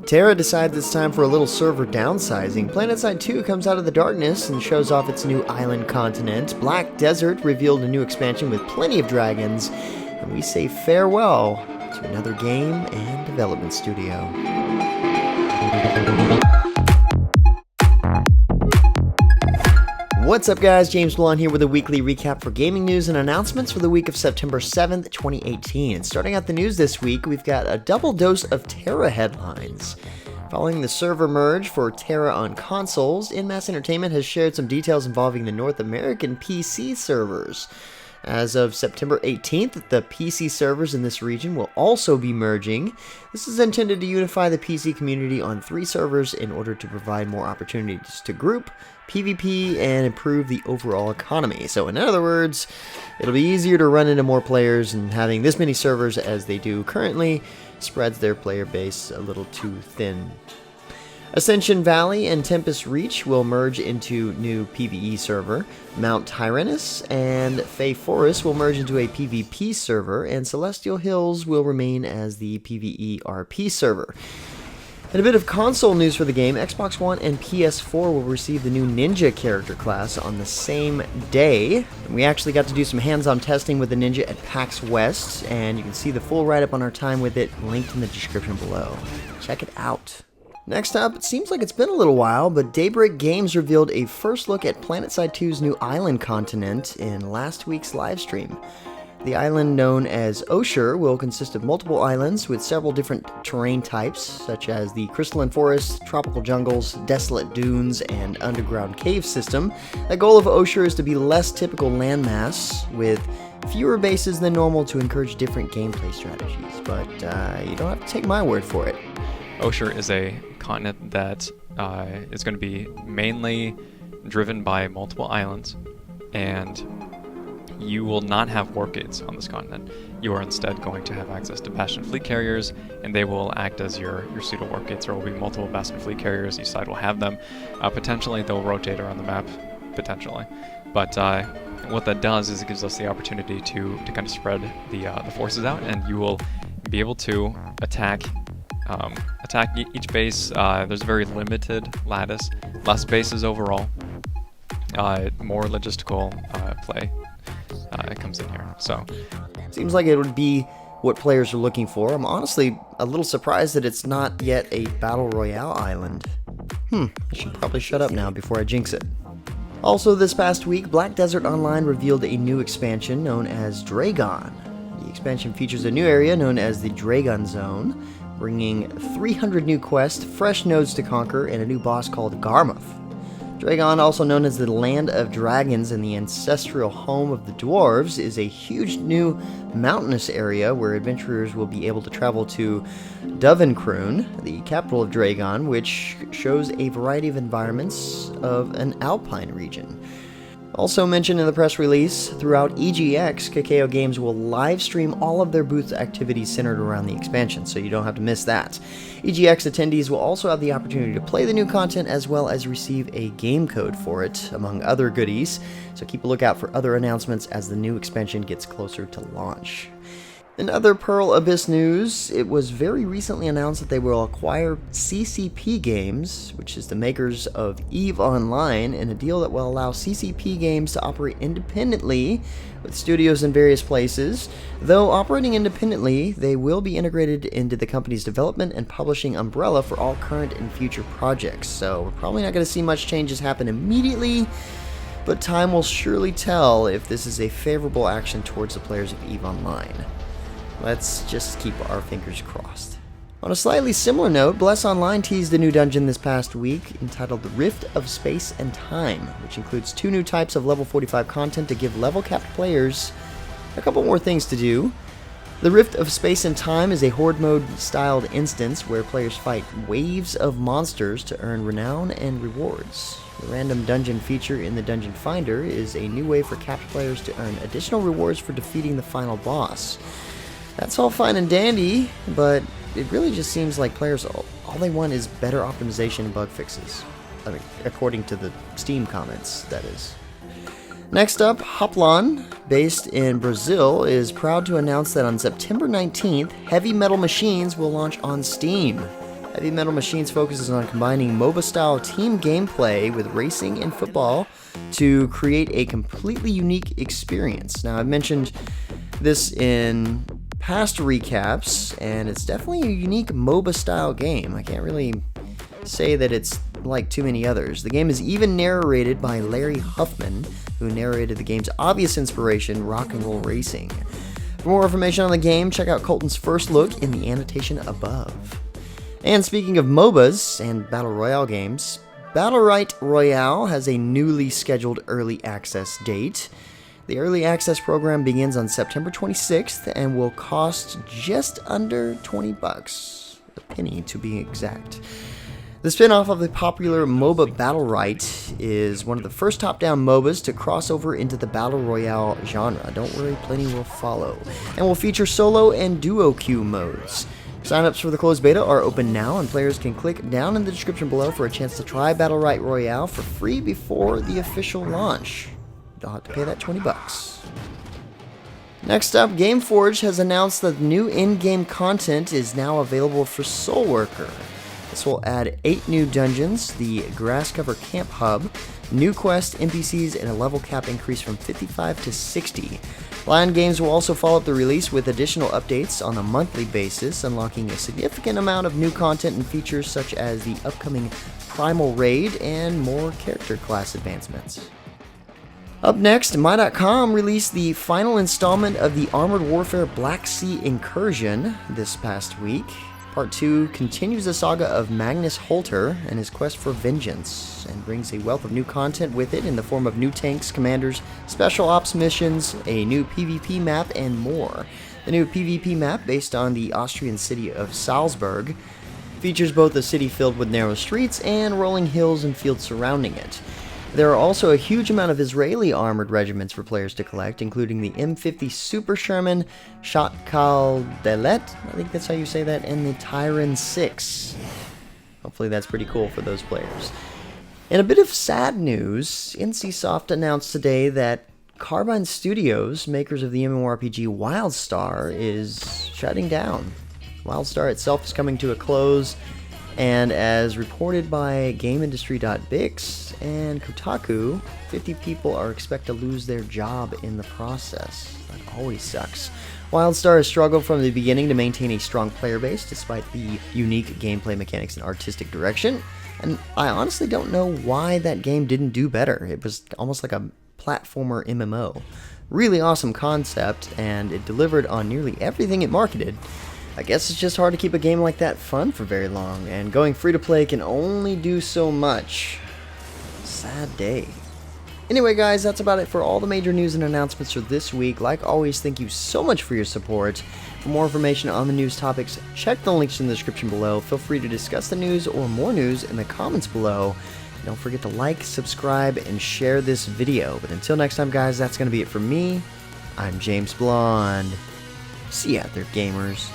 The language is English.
TERA decides it's time for a little server downsizing. PlanetSide II comes out of the darkness and shows off its new island continent. Black Desert revealed a new expansion with plenty of dragons. And we say farewell to another game and development studio. What's up, guys? James Blonde here with a weekly recap for gaming news and announcements for the week of September 7th, 2018. And starting out the news this week, we've got a double dose of TERA headlines. Following the server merge for TERA on consoles, InMass Entertainment has shared some details involving the North American PC servers. As of September 18th, the PC servers in this region will also be merging. This is intended to unify the PC community on 3 servers in order to provide more opportunities to group, PvP, and improve the overall economy. So in other words, it'll be easier to run into more players, and having this many servers as they do currently spreads their player base a little too thin. Ascension Valley and Tempest Reach will merge into new PvE server. Mount Tyrannus and Fey Forest will merge into a PvP server, and Celestial Hills will remain as the PvE RP server. And a bit of console news for the game, Xbox One and PS4 will receive the new Ninja character class on the same day. And we actually got to do some hands-on testing with the Ninja at PAX West, and you can see the full write-up on our time with it linked in the description below. Check it out. Next up, it seems like it's been a little while, but Daybreak Games revealed a first look at PlanetSide II's new island continent in last week's livestream. The island, known as Osher, will consist of multiple islands with several different terrain types, such as the crystalline forest, tropical jungles, desolate dunes, and underground cave system. The goal of Osher is to be less typical landmass, with fewer bases than normal to encourage different gameplay strategies, but you don't have to take my word for it. Osher is a continent that is going to be mainly driven by multiple islands, and you will not have warp gates on this continent. You are instead going to have access to Bastion fleet carriers, and they will act as your pseudo warp gates. There will be multiple Bastion fleet carriers. Each side will have them. Potentially, they'll rotate around the map, potentially. But what that does is it gives us the opportunity to kind of spread the forces out, and you will be able to attack each base. There's a very limited lattice, less bases overall, more logistical play comes in here. So seems like it would be what players are looking for. I'm honestly a little surprised that it's not yet a Battle Royale island. I should probably shut up now before I jinx it. Also this past week, Black Desert Online revealed a new expansion known as Drieghan. The expansion features a new area known as the Drieghan Zone, bringing 300 new quests, fresh nodes to conquer, and a new boss called Garmuth. Drieghan, also known as the Land of Dragons and the ancestral home of the dwarves, is a huge new mountainous area where adventurers will be able to travel to Dovenkroon, the capital of Drieghan, which shows a variety of environments of an alpine region. Also mentioned in the press release, throughout EGX, Kakao Games will live stream all of their booth activities centered around the expansion, so you don't have to miss that. EGX attendees will also have the opportunity to play the new content as well as receive a game code for it, among other goodies, so keep a lookout for other announcements as the new expansion gets closer to launch. In other Pearl Abyss news, it was very recently announced that they will acquire CCP Games, which is the makers of EVE Online, in a deal that will allow CCP Games to operate independently with studios in various places. Though operating independently, they will be integrated into the company's development and publishing umbrella for all current and future projects. So we're probably not going to see much changes happen immediately, but time will surely tell if this is a favorable action towards the players of EVE Online. Let's just keep our fingers crossed. On a slightly similar note, Bless Online teased a new dungeon this past week entitled The Rift of Space and Time, which includes 2 new types of level 45 content to give level-capped players a couple more things to do. The Rift of Space and Time is a horde mode-styled instance where players fight waves of monsters to earn renown and rewards. The random dungeon feature in the Dungeon Finder is a new way for capped players to earn additional rewards for defeating the final boss. That's all fine and dandy, but it really just seems like players, all they want is better optimization and bug fixes. I mean, according to the Steam comments, that is. Next up, Hoplon, based in Brazil, is proud to announce that on September 19th, Heavy Metal Machines will launch on Steam. Heavy Metal Machines focuses on combining MOBA-style team gameplay with racing and football to create a completely unique experience. Now, I've mentioned this in past recaps, and it's definitely a unique MOBA-style game. I can't really say that it's like too many others. The game is even narrated by Larry Huffman, who narrated the game's obvious inspiration, Rock and Roll Racing. For more information on the game, check out Colton's first look in the annotation above. And speaking of MOBAs and Battle Royale games, Battlerite Royale has a newly scheduled early access date. The early access program begins on September 26th and will cost just under $20, a penny to be exact. The spin-off of the popular MOBA Battlerite is one of the first top-down MOBAs to cross over into the Battle Royale genre. Don't worry, plenty will follow. And will feature solo and duo queue modes. Sign-ups for the closed beta are open now, and players can click down in the description below for a chance to try Battlerite Royale for free before the official launch. You'll have to pay that $20. Next up, GameForge has announced that new in-game content is now available for SoulWorker. This will add 8 new dungeons, the Grasscover Camp Hub, new quests, NPCs, and a level cap increase from 55 to 60. Lion Games will also follow up the release with additional updates on a monthly basis, unlocking a significant amount of new content and features such as the upcoming Primal Raid and more character class advancements. Up next, My.com released the final installment of the Armored Warfare Black Sea Incursion this past week. Part 2 continues the saga of Magnus Holter and his quest for vengeance, and brings a wealth of new content with it in the form of new tanks, commanders, special ops missions, a new PvP map, and more. The new PvP map, based on the Austrian city of Salzburg, features both a city filled with narrow streets and rolling hills and fields surrounding it. There are also a huge amount of Israeli armored regiments for players to collect, including the M50 Super Sherman, Shot-Kal-Delet, I think that's how you say that, and the Tyran 6. Hopefully that's pretty cool for those players. In a bit of sad news, NCSoft announced today that Carbine Studios, makers of the MMORPG Wildstar, is shutting down. Wildstar itself is coming to a close, and as reported by GameIndustry.bix and Kotaku, 50 people are expected to lose their job in the process. That always sucks. Wildstar has struggled from the beginning to maintain a strong player base despite the unique gameplay mechanics and artistic direction, and I honestly don't know why that game didn't do better. It was almost like a platformer MMO. Really awesome concept, and it delivered on nearly everything it marketed. I guess it's just hard to keep a game like that fun for very long, and going free-to-play can only do so much. Sad day. Anyway guys, that's about it for all the major news and announcements for this week. Like always, thank you so much for your support. For more information on the news topics, check the links in the description below. Feel free to discuss the news or more news in the comments below. Don't forget to like, subscribe, and share this video. But until next time guys, that's going to be it from me. I'm James Blonde. See you out there, gamers.